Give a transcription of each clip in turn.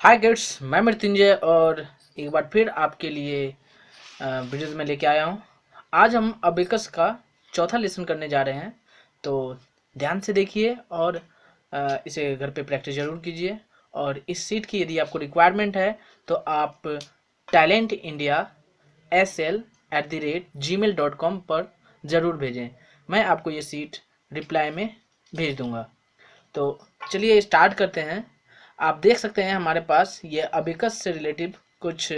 हाय kids, मैं मृत्युंजय और एक बार फिर आपके लिए वीडियोज़ में लेके आया हूँ। आज हम अबेकस का चौथा लेसन करने जा रहे हैं, तो ध्यान से देखिए और इसे घर पे प्रैक्टिस ज़रूर कीजिए। और इस सीट की यदि आपको रिक्वायरमेंट है तो आप talentindiasl@gmail.com पर ज़रूर भेजें। मैं आपको ये सीट रिप्लाई में भेज दूँगा। तो चलिए स्टार्ट करते हैं। आप देख सकते हैं हमारे पास ये अबेकस से रिलेटिव कुछ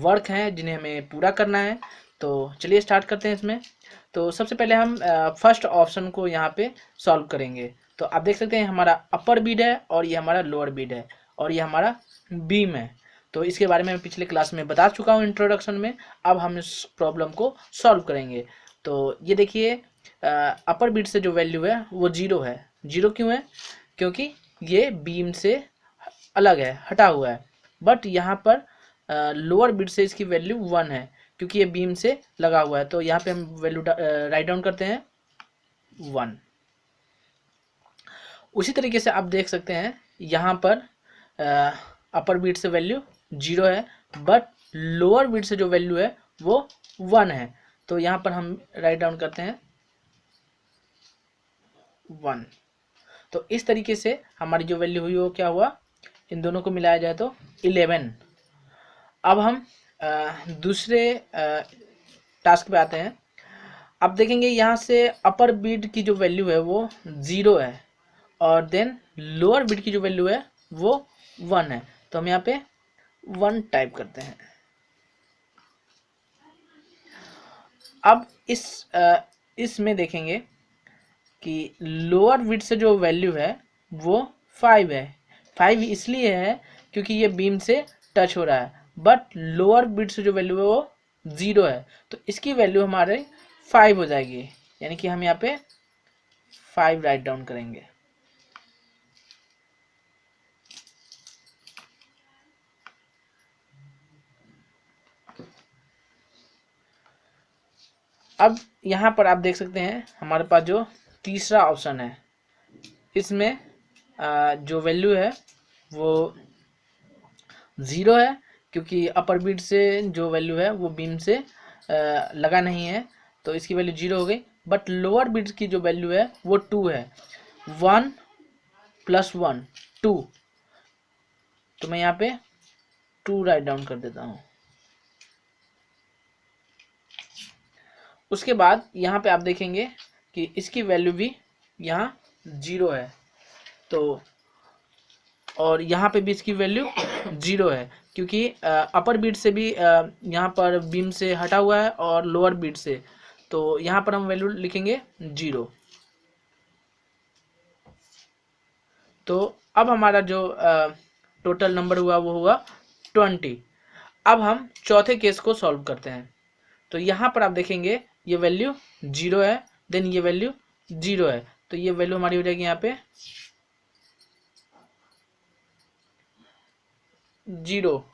वर्क हैं जिन्हें हमें पूरा करना है। तो चलिए स्टार्ट करते हैं इसमें। तो सबसे पहले हम फर्स्ट ऑप्शन को यहाँ पे सॉल्व करेंगे। तो आप देख सकते हैं हमारा अपर बीड है और ये हमारा लोअर बीड है और ये हमारा बीम है। तो इसके बारे में मैं पिछले क्लास में बता चुका हूँ इंट्रोडक्शन में। अब हम इस प्रॉब्लम को सॉल्व करेंगे। तो ये देखिए, अपर बीट से जो वैल्यू है वो जीरो है। जीरो क्यों है? क्योंकि ये बीम से अलग है, हटा हुआ है। बट यहाँ पर लोअर बिट से इसकी वैल्यू वन है क्योंकि ये बीम से लगा हुआ है। तो यहाँ पे हम वैल्यू राइट डाउन करते हैं वन। उसी तरीके से आप देख सकते हैं यहाँ पर अपर बीट से वैल्यू जीरो है बट लोअर बीट से जो वैल्यू है वो वन है। तो यहाँ पर हम राइट डाउन करते हैं वन। तो इस तरीके से हमारी जो वैल्यू हुई वो क्या हुआ, इन दोनों को मिलाया जाए तो 11। अब हम दूसरे टास्क पे आते हैं। अब देखेंगे यहाँ से अपर बीट की जो वैल्यू है वो ज़ीरो है और देन लोअर बीट की जो वैल्यू है वो वन है। तो हम यहाँ पे वन टाइप करते हैं। अब इसमें देखेंगे कि लोअर बीट से जो वैल्यू है वो फाइव है। फाइव इसलिए है क्योंकि ये बीम से टच हो रहा है, बट लोअर बीट से जो वैल्यू है वो ज़ीरो है। तो इसकी वैल्यू हमारे फाइव हो जाएगी, यानी कि हम यहाँ पे फाइव राइट डाउन करेंगे। अब यहाँ पर आप देख सकते हैं हमारे पास जो तीसरा ऑप्शन है इसमें जो वैल्यू है वो ज़ीरो है क्योंकि अपर बीट से जो वैल्यू है वो बीम से लगा नहीं है, तो इसकी वैल्यू जीरो हो गई। बट लोअर बीट की जो वैल्यू है वो टू है। वन प्लस वन टू, तो मैं यहाँ पे टू राइट डाउन कर देता हूँ। उसके बाद यहाँ पे आप देखेंगे कि इसकी वैल्यू भी यहाँ जीरो है। तो और यहाँ पे भी इसकी वैल्यू जीरो है क्योंकि अपर बीट से भी यहाँ पर बीम से हटा हुआ है और लोअर बीट से, तो यहाँ पर हम वैल्यू लिखेंगे जीरो। तो अब हमारा जो टोटल नंबर हुआ वो हुआ 20। अब हम चौथे केस को सॉल्व करते हैं। तो यहाँ पर आप देखेंगे ये वैल्यू जीरो है, देन ये वैल्यू जीरो है, तो ये वैल्यू हमारी हो जाएगी यहाँ पे जीरो।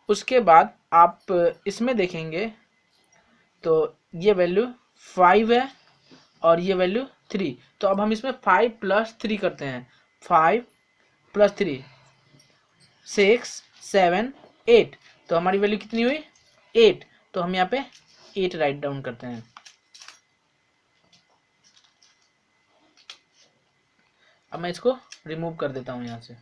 उसके बाद आप इसमें देखेंगे तो ये वैल्यू फाइव है और ये वैल्यू थ्री। तो अब हम इसमें फाइव प्लस थ्री करते हैं। Five plus three six seven eight, तो हमारी वैल्यू कितनी हुई एट। तो हम यहाँ पे एट राइट डाउन करते हैं। अब मैं इसको रिमूव कर देता हूँ यहाँ से।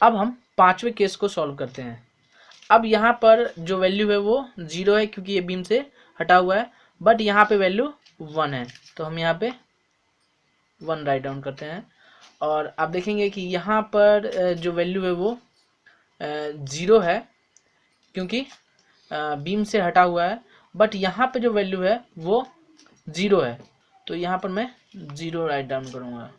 अब हम पांचवें केस को सॉल्व करते हैं। अब यहाँ पर जो वैल्यू है वो जीरो है क्योंकि ये बीम से हटा हुआ है, बट यहाँ पे वैल्यू वन है, तो हम यहाँ पे वन राइट डाउन करते हैं। और आप देखेंगे कि यहाँ पर जो वैल्यू है वो ज़ीरो है क्योंकि बीम से हटा हुआ है, बट यहाँ पे जो वैल्यू है वो ज़ीरो है, तो यहाँ पर मैं ज़ीरो राइट डाउन करूँगा।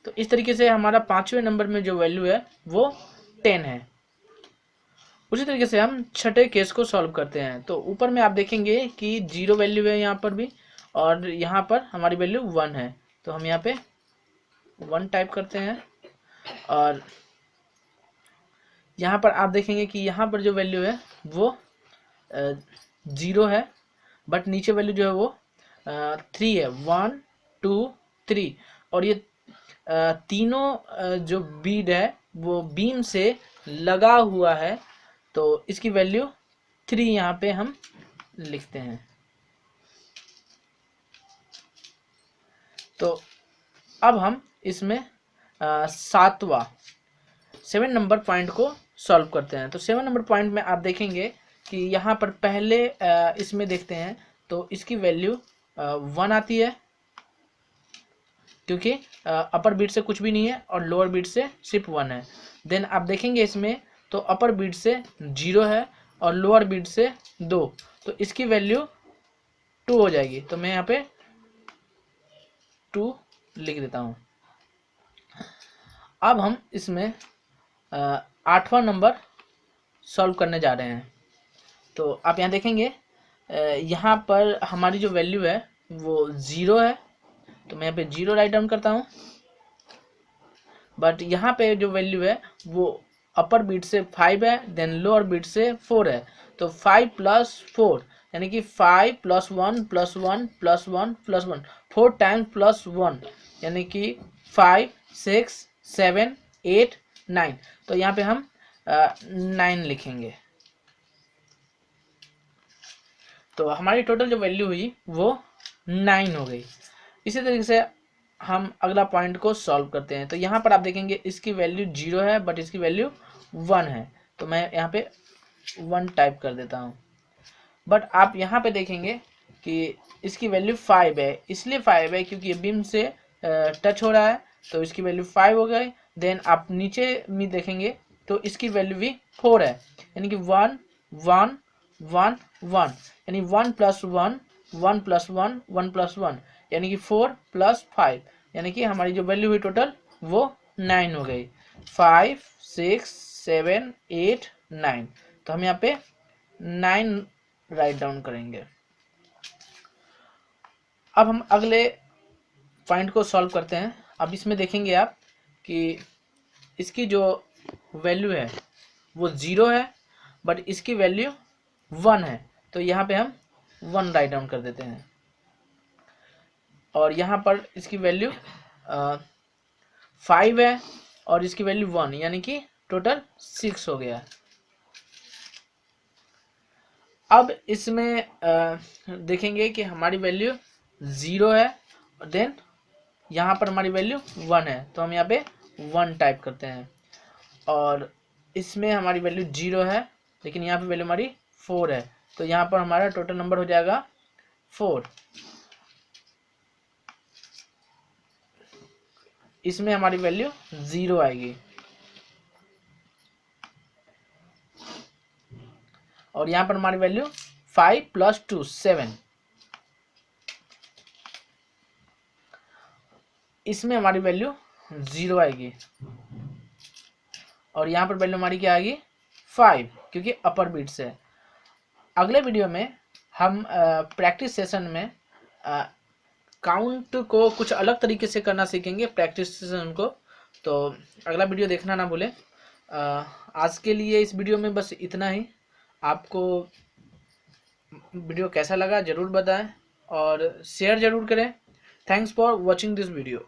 तो इस तरीके से हमारा पांचवें नंबर में जो वैल्यू है वो 10 है। उसी तरीके से हम छठे केस को सॉल्व करते हैं। तो ऊपर में आप देखेंगे कि जीरो वैल्यू है यहाँ पर भी और यहाँ पर हमारी वैल्यू वन है, तो हम यहाँ पे वन टाइप करते हैं। और यहाँ पर आप देखेंगे कि यहाँ पर जो वैल्यू है वो 0 है, बट नीचे वैल्यू जो है वो 3 है, 1 2 3। और ये तीनों जो बीड है वो बीम से लगा हुआ है, तो इसकी वैल्यू 3 यहाँ पे हम लिखते हैं। तो अब हम इसमें 7 नंबर पॉइंट को सॉल्व करते हैं। तो 7 नंबर पॉइंट में आप देखेंगे कि यहाँ पर पहले इसमें देखते हैं तो इसकी वैल्यू 1 आती है, क्योंकि अपर बीट से कुछ भी नहीं है और लोअर बीट से सिर्फ 1 है। देन आप देखेंगे इसमें तो अपर बीट से 0 है और लोअर बीट से 2, तो इसकी वैल्यू 2 हो जाएगी। तो मैं यहाँ पे 2 लिख देता हूँ। अब हम इसमें 8वां नंबर सॉल्व करने जा रहे हैं। तो आप यहाँ देखेंगे यहाँ पर हमारी जो वैल्यू है वो 0 है, तो मैं यहाँ पे 0 राइट डाउन करता हूँ। बट यहाँ पे जो वैल्यू है वो अपर बीट से 5 है, देन लोअर बीट से 4 है। तो 5 + 4 यानी कि 5 + 1 + 1 + 1 + 1, 4 टाइम्स +1 यानी कि 5 6 7 8 9। तो यहाँ पे हम 9 लिखेंगे। तो हमारी टोटल जो वैल्यू हुई वो 9 हो गई। इसी तरीके से हम अगला पॉइंट को सॉल्व करते हैं। तो यहाँ पर आप देखेंगे इसकी वैल्यू 0 है बट इसकी वैल्यू 1 है, तो मैं यहाँ पे 1 टाइप कर देता हूँ। बट आप यहाँ पे देखेंगे कि इसकी वैल्यू 5 है, इसलिए 5 है क्योंकि ये बीम से टच हो रहा है, तो इसकी वैल्यू 5 हो गई। देन आप नीचे में देखेंगे तो इसकी वैल्यू भी 4 है, यानी कि 1 1 1 1, यानी 1 + 1 1 + 1 1 + 1, यानी कि 4 + 5, यानी कि हमारी जो वैल्यू हुई टोटल वो 9 हो गई। 5 6 7 8 9, तो हम यहाँ पे 9 राइट डाउन करेंगे। अब हम अगले पॉइंट को सॉल्व करते हैं। अब इसमें देखेंगे आप कि इसकी जो वैल्यू है वो 0 है बट इसकी वैल्यू 1 है, तो यहाँ पे हम 1 राइट डाउन कर देते हैं। और यहाँ पर इसकी वैल्यू 5 है और इसकी वैल्यू 1, यानी कि टोटल 6 हो गया। अब इसमें देखेंगे कि हमारी वैल्यू 0 है, देन यहाँ पर हमारी वैल्यू 1 है, तो हम यहाँ पे 1 टाइप करते हैं। और इसमें हमारी वैल्यू 0 है लेकिन यहाँ पे वैल्यू हमारी 4 है, तो यहाँ पर हमारा टोटल नंबर हो जाएगा 4। इसमें हमारी वैल्यू 0 आएगी। और यहाँ पर हमारी वैल्यू 5 + 2 7, इसमें हमारी वैल्यू 0 आएगी। और यहाँ पर वैल्यू हमारी क्या आएगी 5, क्योंकि अपर बीट से। अगले वीडियो में हम प्रैक्टिस सेशन में काउंट को कुछ अलग तरीके से करना सीखेंगे प्रैक्टिस सेशन को, तो अगला वीडियो देखना ना भूलें। आज के लिए इस वीडियो में बस इतना ही। आपको वीडियो कैसा लगा ज़रूर बताएं और शेयर ज़रूर करें। Thanks for watching this video.